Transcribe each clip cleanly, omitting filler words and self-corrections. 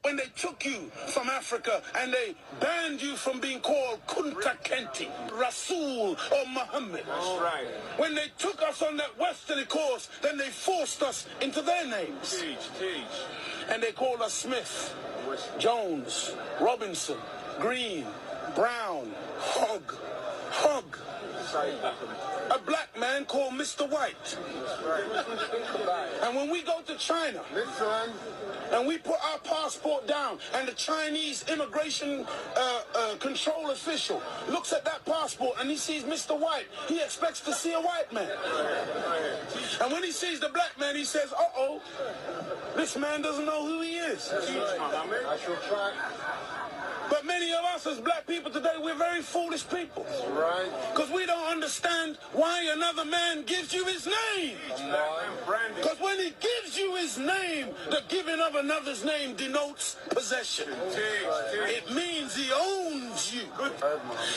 when they took you from Africa and they banned you from being called Kunta Kinte, Rasul, or Muhammad. That's right. When they took us on that westerly course, then they forced us into their names. Teach. And they called us Smith, Jones, Robinson, Green, Brown, Hogg. A black man called Mr. White. And when we go to China, and we put our passport down, and the Chinese immigration control official looks at that passport and he sees Mr. White, he expects to see a white man. And when he sees the black man, he says, uh-oh, this man doesn't know who he is. I shall try. But many of us as black people today, we're very foolish people. Right. Because we don't understand why another man gives you his name. Because when he gives you his name, the giving of another's name denotes possession. It means he owns you.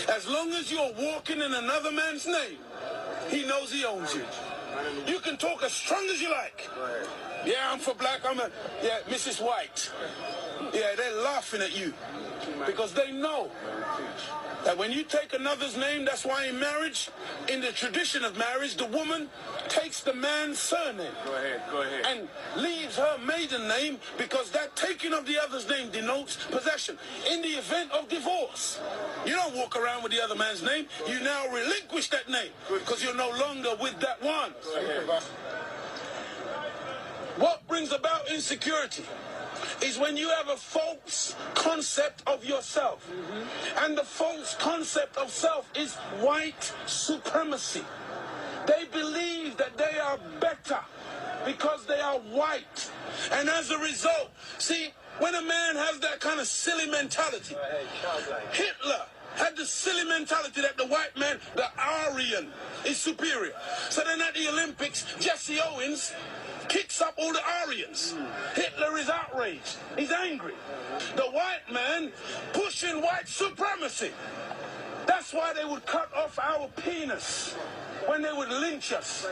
As long as you're walking in another man's name, he knows he owns you. You can talk as strong as you like. Yeah, I'm for black, yeah, Mrs. White. Yeah, they're laughing at you. Because they know that when you take another's name, that's why in marriage, in the tradition of marriage, the woman takes the man's surname. Go ahead. And leaves her maiden name, because that taking of the other's name denotes possession. In the event of divorce, you don't walk around with the other man's name. You now relinquish that name because you're no longer with that one. Go ahead. What brings about insecurity is when you have a false concept of yourself. And the false concept of self is white supremacy. They believe that they are better because they are white. And as a result, see, when a man has that kind of silly mentality, Hitler had the silly mentality that the white man, the Aryan, is superior. So then at the Olympics, Jesse Owens kicks up all the Aryans. Hitler is outraged. He's angry. The white man pushing white supremacy. That's why they would cut off our penis when they would lynch us.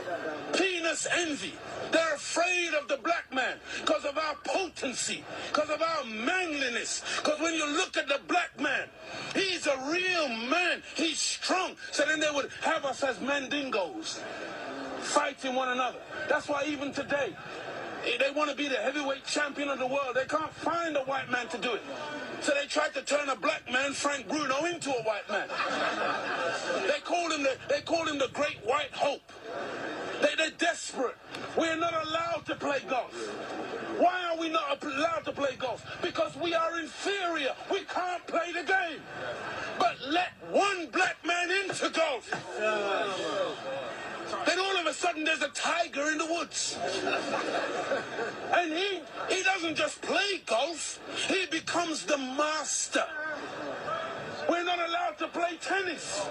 Penis envy. They're afraid of the black man because of our potency, because of our manliness. Because when you look at the black man, he's a real man. He's strong. So then they would have us as mandingos, fighting one another. That's why even today, they want to be the heavyweight champion of the world. They can't find a white man to do it. So they tried to turn a black man, Frank Bruno, into a white man. They call him the Great White Hope. They're desperate. We're not allowed to play golf. Why are we not allowed to play golf? Because we are inferior. We can't play the game. But let one black man into golf. Then all of a sudden there's a tiger in the woods. And he doesn't just play golf, he becomes the master. We're not allowed to play tennis.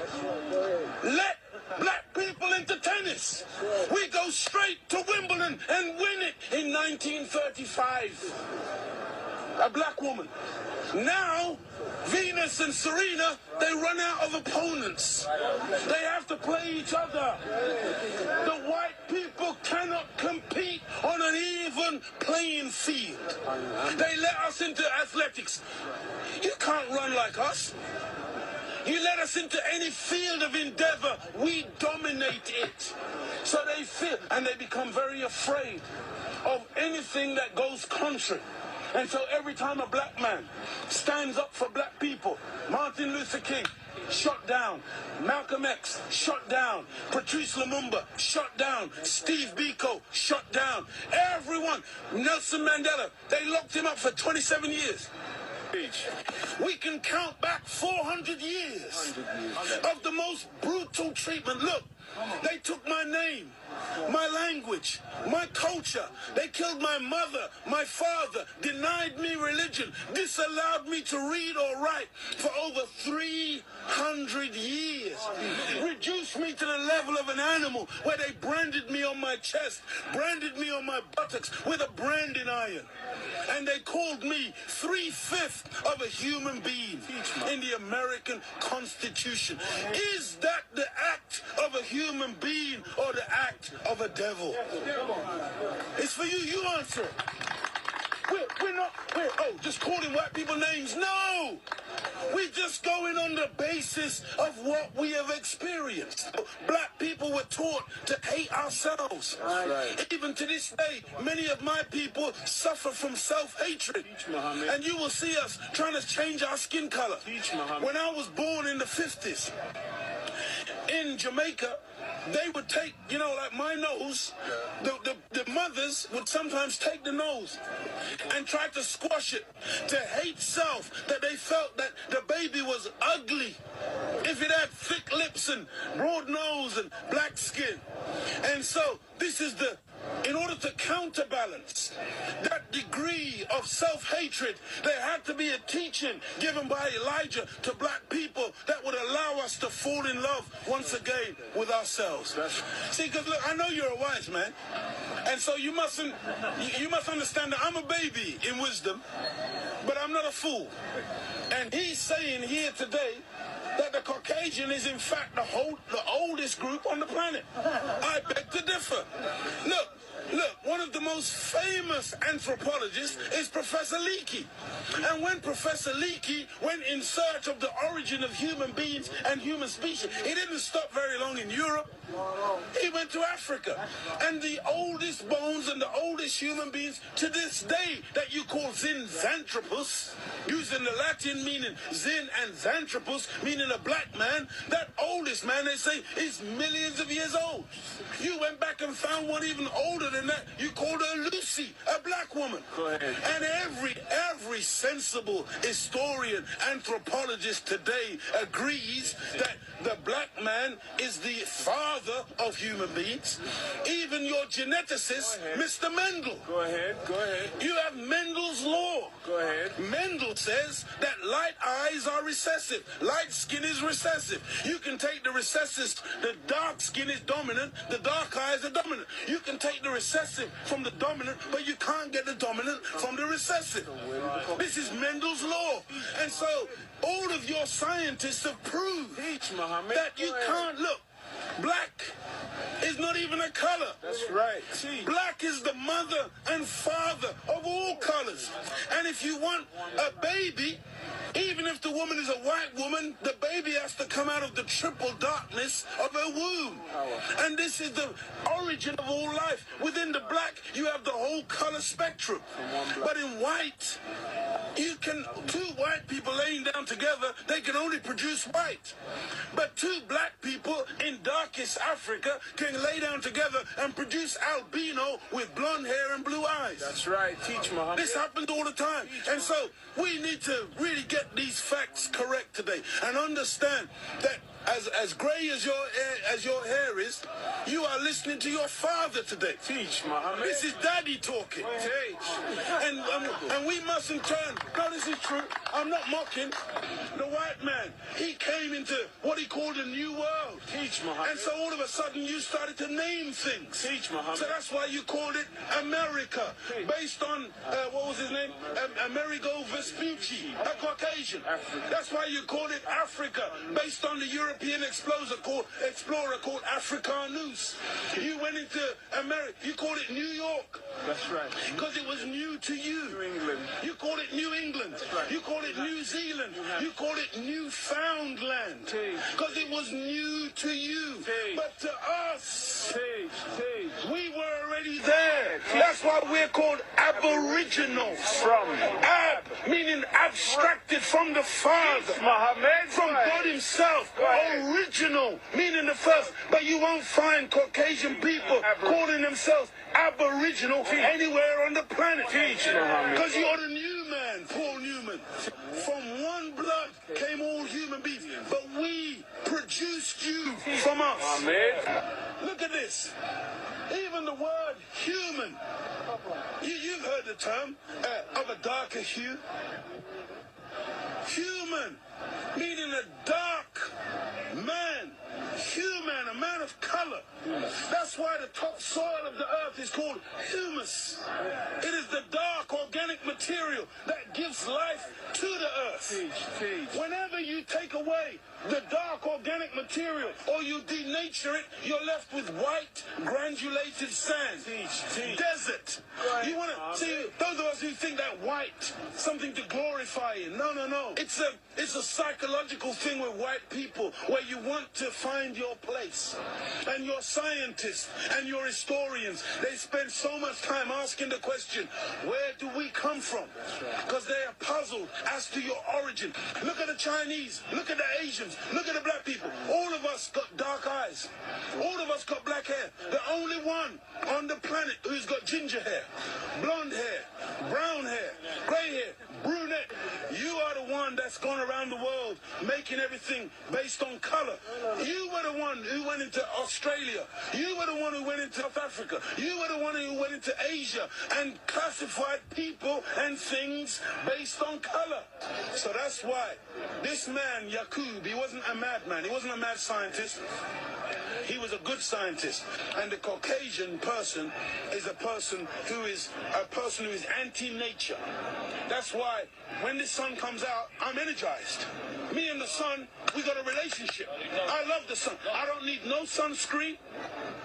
Let black people into tennis. We go straight to Wimbledon and win it in 1935. A black woman. Now, Venus and Serena, they run out of opponents. They have to play each other. The white people cannot compete on an even playing field. They let us into athletics. You can't run like us. You let us into any field of endeavor, we dominate it. So they feel, and they become very afraid of anything that goes contrary. And so every time a black man stands up for black people, Martin Luther King, shot down. Malcolm X, shot down. Patrice Lumumba, shot down. Steve Biko, shot down. Everyone. Nelson Mandela, they locked him up for 27 years. We can count back 400 years of the most brutal treatment. Look, they took my name, my language, my culture. They killed my mother, my father, denied me religion, disallowed me to read or write for over 300 years. Reduced me to the level of an animal where they branded me on my chest, branded me on my buttocks with a branding iron. And they called me 3/5 of a human being in the American Constitution. Is that the act of a human being or the act of a devil? It's for you. You answer it. we're just calling white people names. No! We're just going on the basis of what we have experienced. Black people were taught to hate ourselves. Right. Even to this day, many of my people suffer from self-hatred. And you will see us trying to change our skin color. When I was born in the 50s, in Jamaica, they would take, like my nose, the mothers would sometimes take the nose and try to squash it, to hate self, that they felt that the baby was ugly if it had thick lips and broad nose and black skin. And so this is in order to counterbalance that degree of self-hatred, there had to be a teaching given by Elijah to black people that would allow us to fall in love once again with ourselves. See, because look, I know you're a wise man, and so you must understand that I'm a baby in wisdom, but I'm not a fool. And he's saying here today that the Caucasian is in fact the oldest group on the planet. I beg to differ. Look, one of the most famous anthropologists is Professor Leakey. And when Professor Leakey went in search of the origin of human beings and human species, he didn't stop very long in Europe. He went to Africa. And the oldest bones and the oldest human beings to this day that you call Zinjanthropus, using the Latin meaning Zin and Xanthropus, meaning a black man, that oldest man, they say, is millions of years old. You went back and found one even older than that. You called her Lucy, a black woman. Go ahead. And every sensible historian, anthropologist today agrees that the black man is the father of human beings. Even your geneticist, Mr. Mendel. Go ahead. You have Mendel's law. Go ahead. Mendel says that light eyes are recessive. Light skin is recessive. You can take the recessive, the dark skin is dominant, the dark eyes are dominant. You can take the recessive from the dominant, but you can't get the dominant from the recessive. This is Mendel's law. And so all of your scientists have proved that you can't look. Black is not even a color. That's right. Black is the mother and father of all colors. And if you want a baby, even if the woman is a white woman, the baby has to come out of the triple darkness of her womb. And this is the origin of all life. Within the black, you have the whole color spectrum. But in white, two white people laying down together, they can only produce white. But two black people in darkest Africa can lay down together and produce albino with blonde hair and blue eyes. That's right. Teach, Muhammad. This happens all the time. And so we need to really get these facts correct today and understand that as gray as your hair is, you are listening to your father today. Teach, Muhammad. This is daddy talking. Teach. And we mustn't turn. No, this is true. I'm not mocking. The white man, he came into what he called a new world. Teach, Muhammad. And so all of a sudden you started to name things. Teach, Muhammad. So that's why you called it America, based on, what was his name? Amerigo Vespucci, a Caucasian. Africa. That's why you called it Africa, based on the European explorer called Africanus. You went into America, you called it New York. That's right. Because it was new to you. New England. You called it New England. Right. You called it New Zealand. You called it Newfoundland. Because it was new to you. But to us, we were already there. That's why we're called aboriginals. From Ab, meaning abstracted from the Father. Muhammad. From God himself. Original, meaning the first. But you won't find Caucasian people calling themselves aboriginal anywhere on the planet. Because you're the new man, Paul Newman. From one blood came all human beings. But we produced you from us. Look at this. Even the word human. You've heard the term of a darker hue. Human, meaning a dark man. Human, a man of color. That's why the topsoil of the earth is called humus. It is the dark organic material that gives life to the earth. Whenever you take away the dark organic material or you denature it, you're left with white granulated sand. Desert. You want to see those of us who think that light, something to glorify in. No, no, no. It's a psychological thing with white people where you want to find your place. And your scientists and your historians, they spend so much time asking the question, where do we come from? Because they are puzzled as to your origin. Look at the Chinese, look at the Asians, look at the black people. All of us got dark eyes. All of us got black hair. The only one on the planet who's got ginger hair, blonde hair, brown hair, grey hair, brunette. You are the one that's gone around the world making everything based on color. You were the one who went into Australia. You were the one who went into South Africa. You were the one who went into Asia and classified people and things based on color. So that's why this man, Yaqub, he wasn't a madman. He wasn't a mad scientist. He was a good scientist. And the Caucasian person is a person who is anti-nature. That's why when the sun comes out, I'm energized. Me and the sun, we got a relationship. I love the sun. I don't need no sunscreen.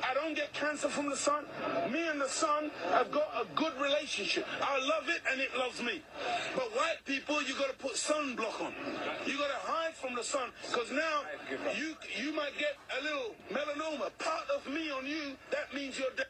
I don't get cancer from the sun. Me and the sun have got a good relationship. I love it and it loves me. But white people, you got to put sunblock on. You got to hide from the sun because now you might get a little melanoma. Part of me on you, that means you're dead.